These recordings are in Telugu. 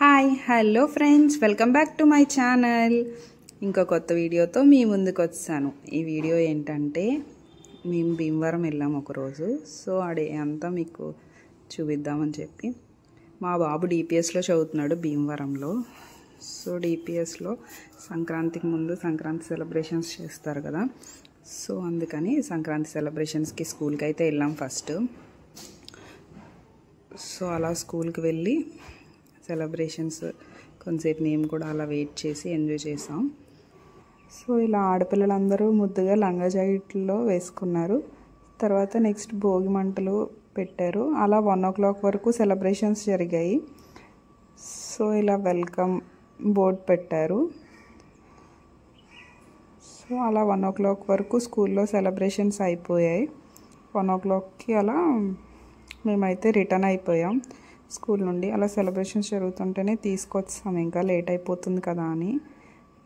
Hi hello friends, welcome back to my channel. ఇంకో కొత్త వీడియోతో మీ ముందుకు వచ్చాను. ఈ వీడియో ఏంటంటే మేము భీమవరం వెళ్ళాము ఒకరోజు. సో ఆడే అంతా మీకు చూపిద్దామని చెప్పి. మా బాబు డిపిఎస్లో చదువుతున్నాడు భీమవరంలో. సో డిపిఎస్లో సంక్రాంతికి ముందు సంక్రాంతి సెలబ్రేషన్స్ చేస్తారు కదా. సో అందుకని సంక్రాంతి సెలబ్రేషన్స్కి స్కూల్కి అయితే వెళ్ళాం ఫస్ట్. సో అలా స్కూల్కి వెళ్ళి సెలబ్రేషన్స్ కొంతసేపు మేము కూడా అలా వెయిట్ చేసి ఎంజాయ్ చేసాం. సో ఇలా ఆడపిల్లలందరూ ముద్దుగా లంగా జాకెట్లో వేసుకున్నారు. తర్వాత నెక్స్ట్ భోగి మంటలు పెట్టారు. అలా 1 o'clock వరకు సెలబ్రేషన్స్ జరిగాయి. సో ఇలా వెల్కమ్ బోర్డ్ పెట్టారు. సో అలా 1 o'clock వరకు స్కూల్లో సెలబ్రేషన్స్ అయిపోయాయి. 1 o'clockకి అలా మేమైతే రిటర్న్ అయిపోయాం స్కూల్ నుండి. అలా సెలబ్రేషన్స్ జరుగుతుంటేనే తీసుకొచ్చాం, ఇంకా లేట్ అయిపోతుంది కదా అని.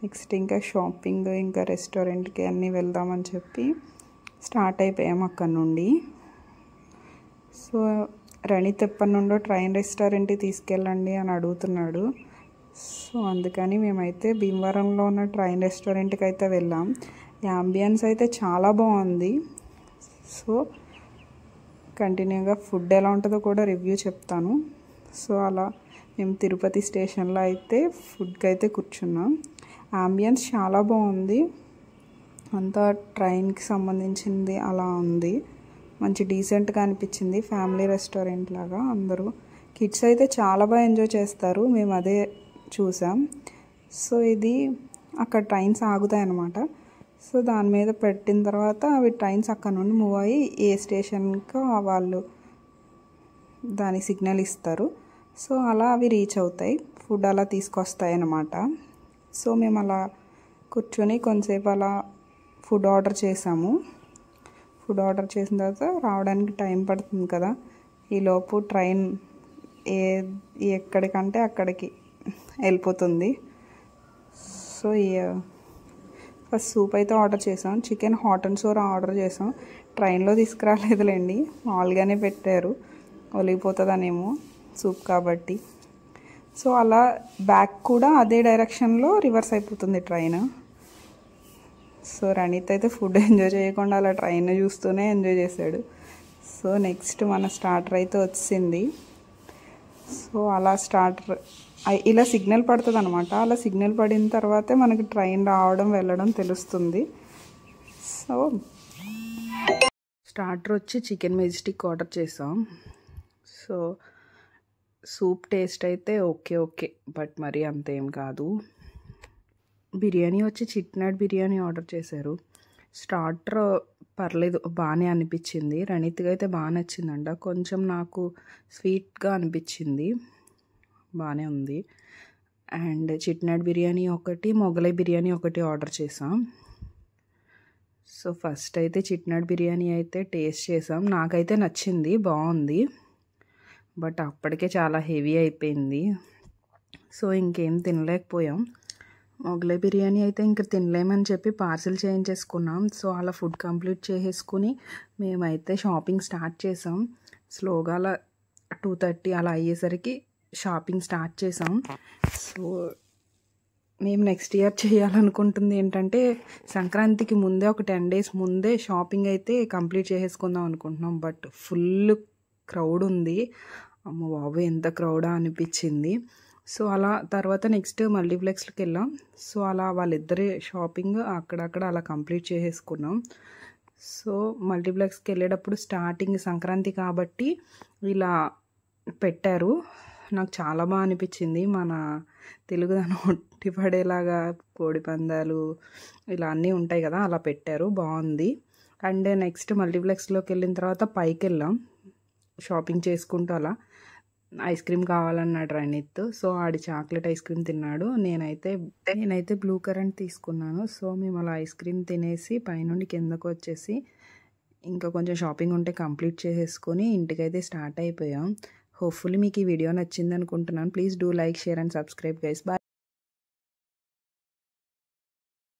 నెక్స్ట్ ఇంకా షాపింగ్, ఇంకా రెస్టారెంట్కి అన్నీ వెళ్దామని చెప్పి స్టార్ట్ అయిపోయాం అక్కడ నుండి. సో రణిత్ ఎప్పటి నుండో ట్రైన్ రెస్టారెంట్కి తీసుకెళ్ళండి అని అడుగుతున్నాడు. సో అందుకని మేమైతే భీమవరంలో ఉన్న ట్రైన్ రెస్టారెంట్కి అయితే వెళ్ళాం. యాంబియన్స్ అయితే చాలా బాగుంది. సో కంటిన్యూగా ఫుడ్ ఎలా ఉంటుందో కూడా రివ్యూ చెప్తాను. సో అలా మేము తిరుపతి స్టేషన్లో అయితే ఫుడ్కి అయితే కూర్చున్నాం. యాంబియన్స్ చాలా బాగుంది, అంతా ట్రైన్కి సంబంధించింది అలా ఉంది. మంచి డీసెంట్గా అనిపించింది, ఫ్యామిలీ రెస్టారెంట్ లాగా. అందరూ కిడ్స్ అయితే చాలా బాగా ఎంజాయ్ చేస్తారు, మేము అదే చూసాం. సో ఇది అక్కడ ట్రైన్స్ ఆగుతాయి అన్నమాట. సో దాని మీద పెట్టిన తర్వాత అవి ట్రైన్స్ అక్కడ నుండి మూవ్ అయ్యి ఏ స్టేషన్కి వాళ్ళు దాని సిగ్నల్ ఇస్తారు. సో అలా అవి రీచ్ అవుతాయి, ఫుడ్ అలా తీసుకొస్తాయి అన్నమాట. సో మేము అలా కూర్చొని కొంతసేపు అలా ఫుడ్ ఆర్డర్ చేసాము. ఫుడ్ ఆర్డర్ చేసిన తర్వాత రావడానికి టైం పడుతుంది కదా. ఈలోపు ట్రైన్ ఎక్కడికంటే అక్కడికి వెళ్ళిపోతుంది. సో ఫస్ట్ సూప్ అయితే ఆర్డర్ చేసాం. Chicken hot and sour order చేసాం. ట్రైన్లో తీసుకురాలేదులేండి, మామూలుగానే పెట్టారు, ఒలిగిపోతుందనేమో సూప్ కాబట్టి. సో అలా బ్యాక్ కూడా అదే డైరెక్షన్లో రివర్స్ అయిపోతుంది ట్రైన్. సో రణిత్ అయితే ఫుడ్ ఎంజాయ్ చేయకుండా అలా ట్రైన్ చూస్తూనే ఎంజాయ్ చేశాడు. సో నెక్స్ట్ మన స్టార్టర్ అయితే వచ్చింది. సో అలా స్టార్టర్ ఇలా సిగ్నల్ పడుతుంది అనమాట. అలా సిగ్నల్ పడిన తర్వాతే మనకి ట్రైన్ రావడం వెళ్ళడం తెలుస్తుంది. సో స్టార్టర్ వచ్చి చికెన్ మెజెస్టిక్ ఆర్డర్ చేసాం. సో సూప్ టేస్ట్ అయితే ఓకే బట్ మరీ అంతేం కాదు. బిర్యానీ వచ్చి చిట్నాడ్ బిర్యానీ ఆర్డర్ చేశారు. స్టార్టర్ పర్లేదు, బాగానే అనిపించింది. రణిత్గా అయితే బాగా నచ్చిందంట. కొంచెం నాకు స్వీట్గా అనిపించింది, బాగానే ఉంది. అండ్ చిట్నాడ్ బిర్యానీ ఒకటి, మొగలై బిర్యానీ ఒకటి ఆర్డర్ చేసాం. సో ఫస్ట్ అయితే చిట్నాడ్ బిర్యానీ అయితే టేస్ట్ చేసాం. నాకైతే నచ్చింది, బాగుంది. బట్ అప్పటికే చాలా హెవీ అయిపోయింది. సో ఇంకేం తినలేకపోయాం. మొగలై బిర్యానీ అయితే ఇంక తినలేమని చెప్పి పార్సిల్ చేయించేసుకున్నాం. సో అలా ఫుడ్ కంప్లీట్ చేసేసుకుని మేమైతే షాపింగ్ స్టార్ట్ చేసాం. స్లోగా అలా 2:30 అలా అయ్యేసరికి షాపింగ్ స్టార్ట్ చేసాం. సో మేము నెక్స్ట్ ఇయర్ చేయాలనుకుంటుంది ఏంటంటే సంక్రాంతికి ముందే ఒక 10 days ముందే షాపింగ్ అయితే కంప్లీట్ చేసేసుకుందాం అనుకుంటున్నాం. బట్ ఫుల్ క్రౌడ్ ఉంది. అమ్మ బాబు ఎంత క్రౌడా అనిపించింది. సో అలా తర్వాత నెక్స్ట్ మల్టీప్లెక్స్కి వెళ్ళాం. సో అలా వాళ్ళిద్దరే షాపింగ్ అక్కడక్కడ అలా కంప్లీట్ చేసేసుకున్నాం. సో మల్టీప్లెక్స్కి వెళ్ళేటప్పుడు స్టార్టింగ్ సంక్రాంతి కాబట్టి ఇలా పెట్టారు. నాకు చాలా బాగా అనిపించింది. మన తెలుగుదనం ఒట్టిపడేలాగా కోడి పందాలు ఇలా అన్నీ ఉంటాయి కదా, అలా పెట్టారు, బాగుంది. అండ్ నెక్స్ట్ మల్టీప్లెక్స్లోకి వెళ్ళిన తర్వాత పైకి వెళ్ళాం షాపింగ్ చేసుకుంటూ. అలా ఐస్ క్రీమ్ కావాలన్నాడు రణిత్. సో ఆడి చాక్లెట్ ఐస్ క్రీమ్ తిన్నాడు. నేనైతే బ్లూ కరెంట్ తీసుకున్నాను. సో మేము అలా ఐస్ క్రీమ్ తినేసి పైనుండి కిందకు వచ్చేసి ఇంకా కొంచెం షాపింగ్ ఉంటే కంప్లీట్ చేసేసుకొని ఇంటికైతే స్టార్ట్ అయిపోయాం. హోప్ఫుల్లీ మీకు ఈ వీడియో నచ్చింది అనుకుంటున్నాను. Please do like, share and subscribe guys. Bye.